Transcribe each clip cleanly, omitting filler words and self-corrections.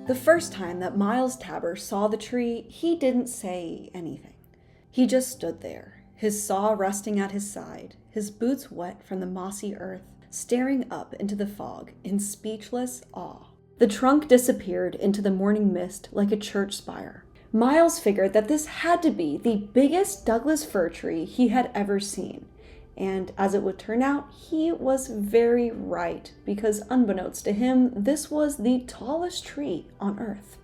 The first time that Miles Tabor saw the tree, he didn't say anything. He just stood there, his saw resting at his side, his boots wet from the mossy earth, staring up into the fog in speechless awe. The trunk disappeared into the morning mist like a church spire. Miles figured that this had to be the biggest Douglas fir tree he had ever seen. And as it would turn out, he was very right, because unbeknownst to him, this was the tallest tree on Earth.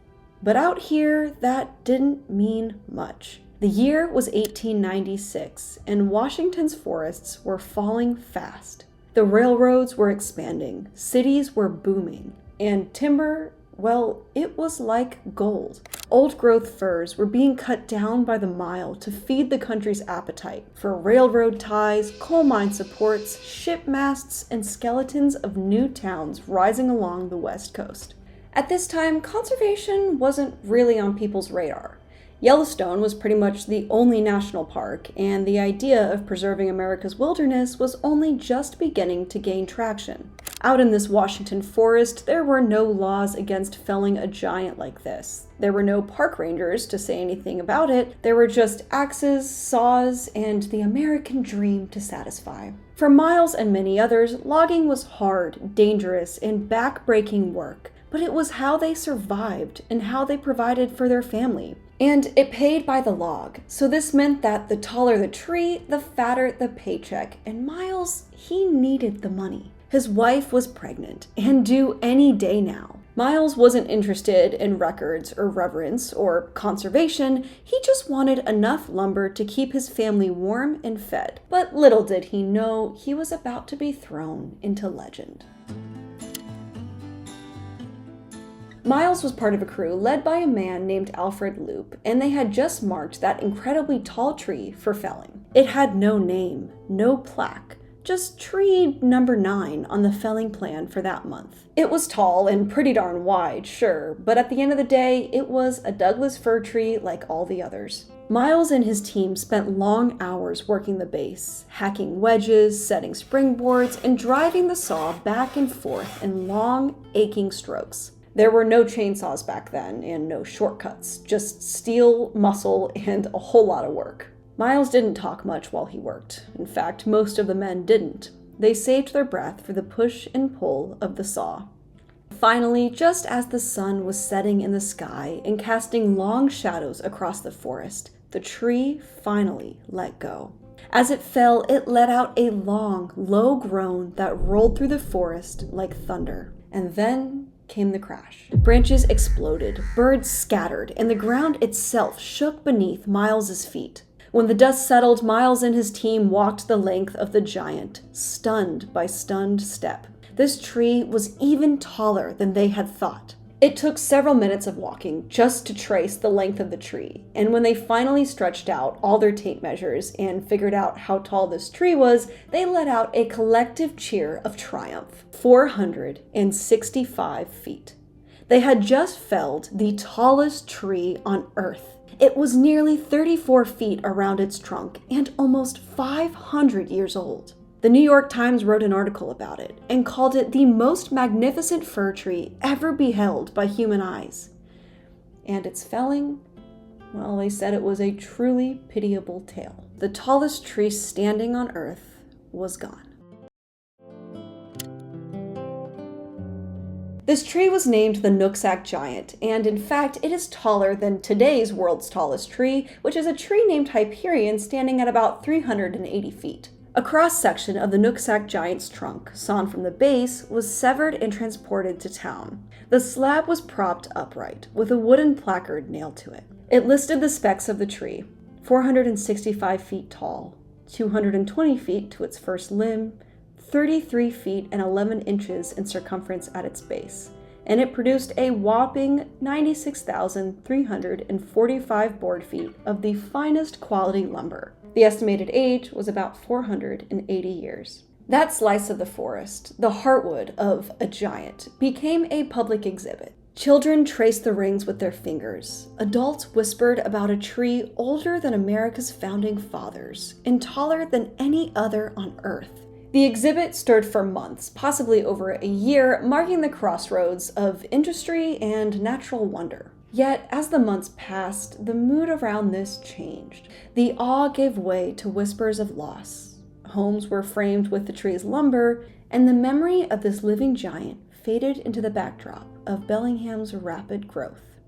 But out here, that didn't mean much. The year was 1896, and Washington's forests were falling fast. The railroads were expanding, cities were booming, and timber, well, it was like gold. Old-growth firs were being cut down by the mile to feed the country's appetite for railroad ties, coal mine supports, ship masts, and skeletons of new towns rising along the West Coast. At this time, conservation wasn't really on people's radar. Yellowstone was pretty much the only national park, and the idea of preserving America's wilderness was only just beginning to gain traction. Out in this Washington forest, there were no laws against felling a giant like this. There were no park rangers to say anything about it. There were just axes, saws, and the American dream to satisfy. For Miles and many others, logging was hard, dangerous, and back-breaking work. But it was how they survived and how they provided for their family. And it paid by the log, so this meant that the taller the tree, the fatter the paycheck, and Miles, he needed the money. His wife was pregnant and due any day now. Miles wasn't interested in records or reverence or conservation, he just wanted enough lumber to keep his family warm and fed. But little did he know he was about to be thrown into legend. Miles was part of a crew led by a man named Alfred Loop, and they had just marked that incredibly tall tree for felling. It had no name, no plaque, just tree number 9 on the felling plan for that month. It was tall and pretty darn wide, sure, but at the end of the day, it was a Douglas fir tree like all the others. Miles and his team spent long hours working the base, hacking wedges, setting springboards, and driving the saw back and forth in long, aching strokes. There were no chainsaws back then, and no shortcuts, just steel, muscle, and a whole lot of work. Miles didn't talk much while he worked. In fact, most of the men didn't. They saved their breath for the push and pull of the saw. Finally, just as the sun was setting in the sky and casting long shadows across the forest, the tree finally let go. As it fell, it let out a long, low groan that rolled through the forest like thunder. And then came the crash. Branches exploded, birds scattered, and the ground itself shook beneath Miles's feet. When the dust settled, Miles and his team walked the length of the giant, stunned by stunned step. This tree was even taller than they had thought. It took several minutes of walking just to trace the length of the tree, and when they finally stretched out all their tape measures and figured out how tall this tree was, they let out a collective cheer of triumph. 465 feet. They had just felled the tallest tree on Earth. It was nearly 34 feet around its trunk and almost 500 years old. The New York Times wrote an article about it and called it the most magnificent fir tree ever beheld by human eyes. And its felling, well, they said it was a truly pitiable tale. The tallest tree standing on Earth was gone. This tree was named the Nooksack Giant, and in fact, it is taller than today's world's tallest tree, which is a tree named Hyperion standing at about 380 feet. A cross-section of the Nooksack Giant's trunk, sawn from the base, was severed and transported to town. The slab was propped upright, with a wooden placard nailed to it. It listed the specs of the tree: 465 feet tall, 220 feet to its first limb, 33 feet and 11 inches in circumference at its base, and it produced a whopping 96,345 board feet of the finest quality lumber. The estimated age was about 480 years. That slice of the forest, the heartwood of a giant, became a public exhibit. Children traced the rings with their fingers. Adults whispered about a tree older than America's founding fathers and taller than any other on Earth. The exhibit stirred for months, possibly over a year, marking the crossroads of industry and natural wonder. Yet, as the months passed, the mood around this changed. The awe gave way to whispers of loss. Homes were framed with the tree's lumber, and the memory of this living giant faded into the backdrop of Bellingham's rapid growth.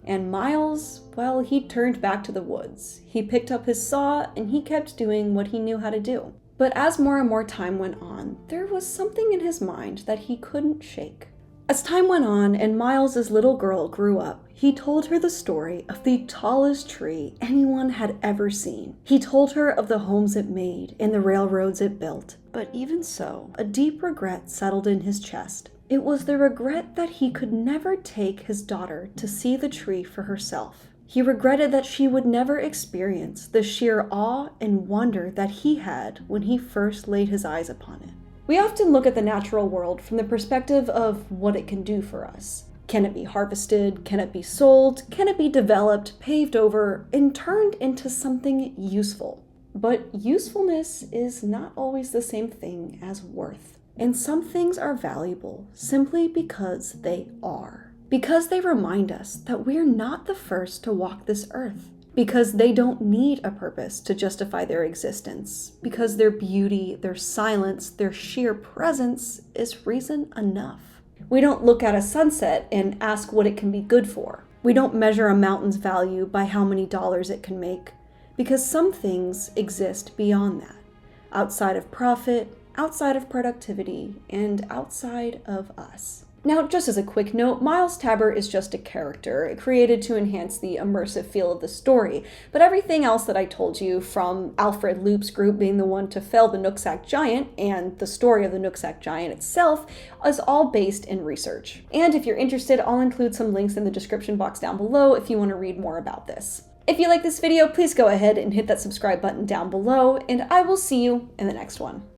And Miles, well, he turned back to the woods. He picked up his saw, and he kept doing what he knew how to do. But as more and more time went on, there was something in his mind that he couldn't shake. As time went on and Miles' little girl grew up, he told her the story of the tallest tree anyone had ever seen. He told her of the homes it made and the railroads it built. But even so, a deep regret settled in his chest. It was the regret that he could never take his daughter to see the tree for herself. He regretted that she would never experience the sheer awe and wonder that he had when he first laid his eyes upon it. We often look at the natural world from the perspective of what it can do for us. Can it be harvested? Can it be sold? Can it be developed, paved over, and turned into something useful? But usefulness is not always the same thing as worth. And some things are valuable simply because they are. Because they remind us that we're not the first to walk this earth. Because they don't need a purpose to justify their existence. Because their beauty, their silence, their sheer presence is reason enough. We don't look at a sunset and ask what it can be good for. We don't measure a mountain's value by how many dollars it can make. Because some things exist beyond that. Outside of profit, outside of productivity, and outside of us. Now, just as a quick note, Miles Tabor is just a character created to enhance the immersive feel of the story, but everything else that I told you, from Alfred Loop's group being the one to fell the Nooksack Giant and the story of the Nooksack Giant itself, is all based in research. And if you're interested, I'll include some links in the description box down below if you want to read more about this. If you like this video, please go ahead and hit that subscribe button down below, and I will see you in the next one.